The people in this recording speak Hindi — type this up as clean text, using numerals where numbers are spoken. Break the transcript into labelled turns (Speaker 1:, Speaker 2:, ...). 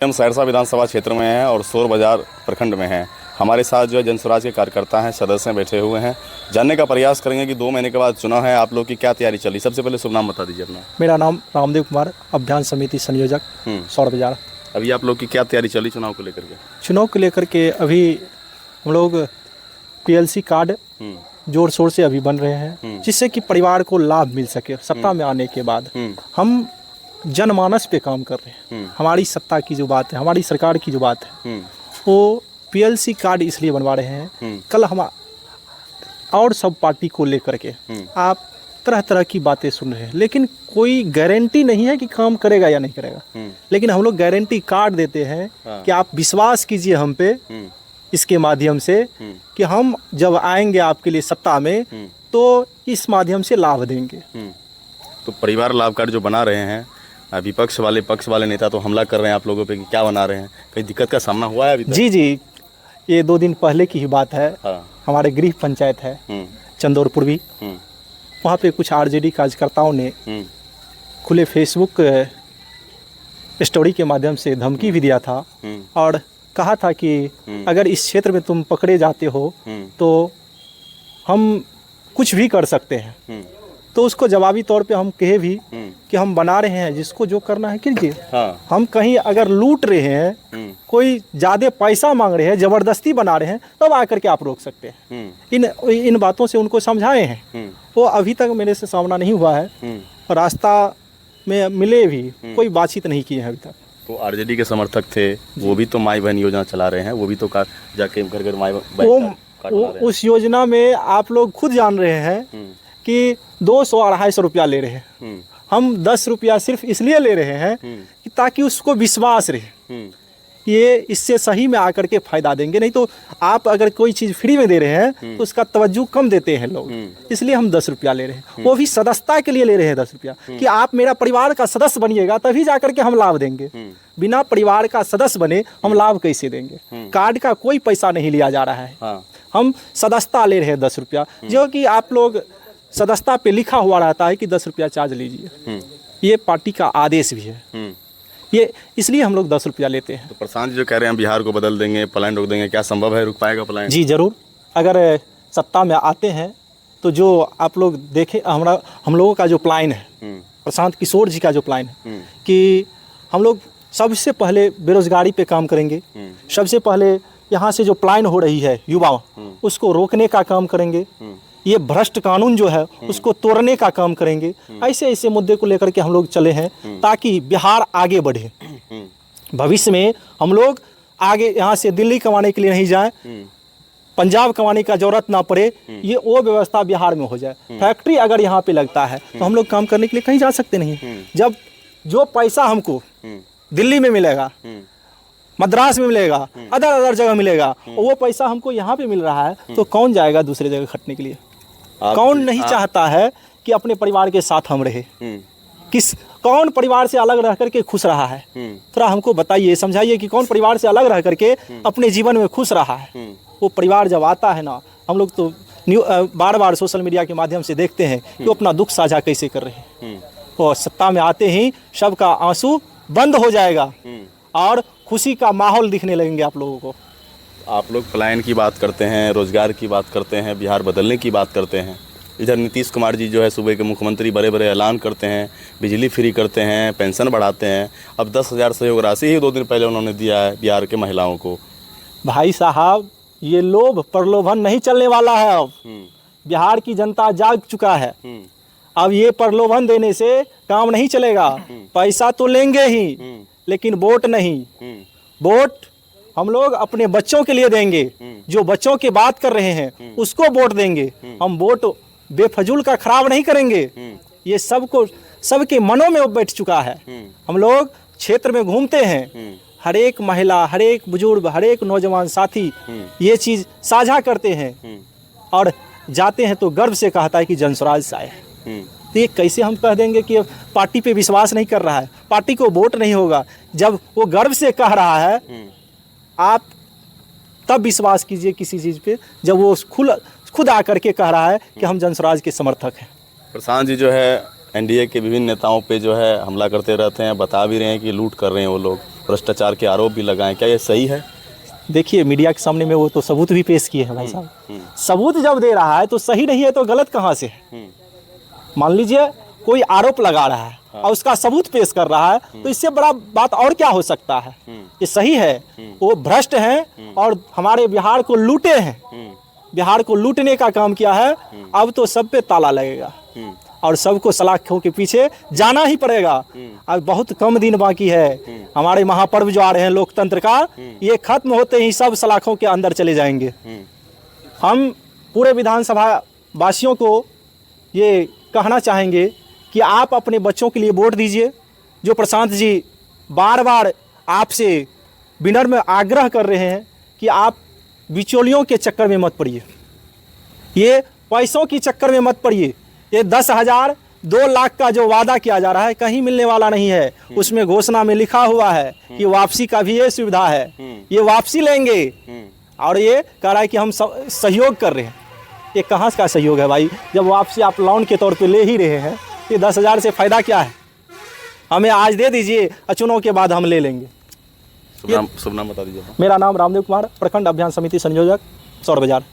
Speaker 1: हम सहरसा विधानसभा क्षेत्र में हैं और शोर बाजार प्रखंड में हैं। हमारे साथ जो है जनस्वराज के कार्यकर्ता हैं, सदस्य बैठे हुए हैं। जानने का प्रयास करेंगे कि 2 महीने के बाद चुनाव है, आप लोग की क्या तैयारी चली। सबसे पहले शुभ नाम बता दीजिए अपना।
Speaker 2: मेरा नाम रामदेव कुमार, अभियान समिति संयोजक शोर बाजार।
Speaker 1: अभी आप लोग की क्या तैयारी चली चुनाव को लेकर के?
Speaker 2: चुनाव को लेकर के अभी हम लोग पीएलसी कार्ड जोर शोर से अभी बन रहे हैं, जिससे कि परिवार को लाभ मिल सके। सत्ता में आने के बाद हम जनमानस पे काम कर रहे हैं। हमारी सत्ता की जो बात है, हमारी सरकार की जो बात है, वो पीएलसी कार्ड इसलिए बनवा रहे हैं। कल हम और सब पार्टी को लेकर के आप तरह तरह की बातें सुन रहे हैं, लेकिन कोई गारंटी नहीं है कि काम करेगा या नहीं करेगा। लेकिन हम लोग गारंटी कार्ड देते हैं कि आप विश्वास कीजिए हम पे, इसके माध्यम से कि हम जब आएंगे आपके लिए सत्ता में तो इस माध्यम से लाभ देंगे।
Speaker 1: तो परिवार लाभ कार्ड जो बना रहे हैं, विपक्ष वाले पक्ष वाले नेता तो हमला कर रहे हैं आप लोगों पे कि क्या बना रहे हैं, कहीं दिक्कत का सामना हुआ है अभी तक?
Speaker 2: जी, ये 2 दिन पहले की ही बात है। हमारे गृह पंचायत है चंदौर पूर्वी, वहाँ पे कुछ आरजेडी कार्यकर्ताओं ने खुले फेसबुक स्टोरी के माध्यम से धमकी भी दिया था और कहा था कि अगर इस क्षेत्र में तुम पकड़े जाते हो तो हम कुछ भी कर सकते हैं। तो उसको जवाबी तौर पे हम कहे भी कि हम बना रहे हैं, जिसको जो करना है कीजिए। हम कहीं अगर लूट रहे हैं, कोई ज़्यादा पैसा मांग रहे हैं, ज़बरदस्ती बना रहे हैं, तब आकर के आप रोक सकते हैं। इन बातों से उनको समझाए हैं, वो अभी तक मेरे से सामना नहीं हुआ है। रास्ता में मिले भी कोई बातचीत नहीं की है अभी तक।
Speaker 1: तो आरजेडी के समर्थक थे, वो भी तो माई बहन योजना चला रहे हैं, वो भी तो जाके घर घर माई बहन
Speaker 2: उस योजना में आप लोग खुद जान रहे हैं कि 200-250 रुपया ले रहे हैं। हम 10 रुपया सिर्फ इसलिए ले रहे हैं कि ताकि उसको विश्वास रहे ये इससे सही में आकर के फायदा देंगे। नहीं तो आप अगर कोई चीज़ फ्री में दे रहे हैं तो उसका तवज्जो कम देते हैं लोग, इसलिए हम 10 रुपया ले रहे हैं। वो भी सदस्यता के लिए ले रहे हैं 10 रुपया, कि आप मेरा परिवार का सदस्य बनिएगा तभी जाकर के हम लाभ देंगे। बिना परिवार का सदस्य बने हम लाभ कैसे देंगे? कार्ड का कोई पैसा नहीं लिया जा रहा है, हम सदस्यता ले रहे हैं 10 रुपया, जो कि आप लोग सदस्यता पे लिखा हुआ रहता है कि 10 रुपया चार्ज लीजिए। ये पार्टी का आदेश भी है, ये इसलिए हम लोग 10 रुपया लेते हैं।
Speaker 1: तो प्रशांत जी जो कह रहे हैं बिहार को बदल देंगे, पलायन रोक देंगे, क्या संभव है? रुक पाएगा पलायन?
Speaker 2: जी जरूर, अगर सत्ता में आते हैं तो जो आप लोग देखें, हम लोगों का जो प्लान है, प्रशांत किशोर जी का जो प्लान है कि हम लोग सबसे पहले बेरोजगारी पे काम करेंगे। सबसे पहले यहाँ से जो प्लान हो रही है युवा, उसको रोकने का काम करेंगे। ये भ्रष्ट कानून जो है उसको तोड़ने का काम करेंगे। ऐसे ऐसे मुद्दे को लेकर के हम लोग चले हैं ताकि बिहार आगे बढ़े। भविष्य में हम लोग आगे यहाँ से दिल्ली कमाने के लिए नहीं जाएं, पंजाब कमाने का जरूरत ना पड़े, ये वो व्यवस्था बिहार में हो जाए। फैक्ट्री अगर यहाँ पे लगता है तो हम लोग काम करने के लिए कहीं जा सकते नहीं। जब जो पैसा हमको दिल्ली में मिलेगा, मद्रास में मिलेगा, अदर जगह मिलेगा, वो पैसा हमको यहाँ पे मिल रहा है, तो कौन जाएगा दूसरे जगह खटने के लिए? कौन नहीं चाहता है कि अपने परिवार के साथ हम रहे? कौन परिवार से अलग रह करके खुश रहा है? थोड़ा हमको बताइए, समझाइए कि कौन परिवार से अलग रह करके अपने जीवन में खुश रहा है? वो परिवार जब आता है ना, हम लोग तो बार बार सोशल मीडिया के माध्यम से देखते हैं कि वो अपना दुख साझा कैसे कर रहे हैं। और सत्ता में आते ही सबका आंसू बंद हो जाएगा और खुशी का माहौल दिखने लगेंगे आप लोगों को।
Speaker 1: आप लोग पलायन की बात करते हैं, रोजगार की बात करते हैं, बिहार बदलने की बात करते हैं। इधर नीतीश कुमार जी जो है सूबे के मुख्यमंत्री बड़े बड़े ऐलान करते हैं, बिजली फ्री करते हैं, पेंशन बढ़ाते हैं। अब 10,000 सहयोग राशि ही 2 दिन पहले उन्होंने दिया है बिहार के महिलाओं को।
Speaker 2: भाई साहब, ये लोभ प्रलोभन नहीं चलने वाला है। अब बिहार की जनता जाग चुका है। अब ये प्रलोभन देने से काम नहीं चलेगा। पैसा तो लेंगे ही, लेकिन वोट नहीं। वोट हम लोग अपने बच्चों के लिए देंगे। जो बच्चों की बात कर रहे हैं उसको वोट देंगे। हम वोट बेफजूल का खराब नहीं करेंगे। ये सबके मनों में बैठ चुका है। हम लोग क्षेत्र में घूमते हैं, हर एक महिला, हर एक बुजुर्ग, हर एक नौजवान साथी ये चीज साझा करते हैं और जाते हैं तो गर्व से कहता है कि जनस्वराज से आए। तो ये कैसे हम कह देंगे कि पार्टी पे विश्वास नहीं कर रहा है, पार्टी को वोट नहीं होगा? जब वो गर्व से कह रहा है, आप तब विश्वास कीजिए किसी चीज़ पे, जब वो खुद आकर के कह रहा है कि हम जनस्वराज के समर्थक हैं।
Speaker 1: प्रशांत जी जो है एनडीए के विभिन्न नेताओं पे जो है हमला करते रहते हैं, बता भी रहे हैं कि लूट कर रहे हैं वो लोग। भ्रष्टाचार के आरोप भी लगाए, क्या ये सही है?
Speaker 2: देखिए मीडिया के सामने में वो तो सबूत भी पेश किए हैं भाई साहब। सबूत जब दे रहा है तो सही नहीं है तो गलत कहाँ से है? मान लीजिए कोई आरोप लगा रहा है और उसका सबूत पेश कर रहा है, तो इससे बड़ा बात और क्या हो सकता है? ये सही है? वो भ्रष्ट हैं और हमारे बिहार को लूटे हैं, बिहार को लूटने का काम किया है। अब तो सब पे ताला लगेगा और सबको सलाखों के पीछे जाना ही पड़ेगा। अब बहुत कम दिन बाकी है, हमारे महापर्व जो आ रहे हैं लोकतंत्र का, ये खत्म होते ही सब सलाखों के अंदर चले जाएंगे। हम पूरे विधानसभा वासियों को ये कहना चाहेंगे कि आप अपने बच्चों के लिए वोट दीजिए। जो प्रशांत जी बार बार आपसे विनम्र आग्रह कर रहे हैं कि आप बिचौलियों के चक्कर में मत पड़िए, ये पैसों की चक्कर में मत पड़िए। ये 10,000 2 लाख का जो वादा किया जा रहा है कहीं मिलने वाला नहीं है। उसमें घोषणा में लिखा हुआ है कि वापसी का भी ये सुविधा है, ये वापसी लेंगे। और ये कह रहा है कि हम सहयोग कर रहे हैं। ये कहाँ का सहयोग है भाई? जब वापसी आप लोन के तौर पे ले ही रहे हैं, ये 10,000 से फ़ायदा क्या है? हमें आज दे दीजिए, चुनाव के बाद हम ले लेंगे।
Speaker 1: शुभ नाम बता दीजिए।
Speaker 2: मेरा नाम रामदेव कुमार, प्रखंड अभियान समिति संयोजक, सौर बाजार।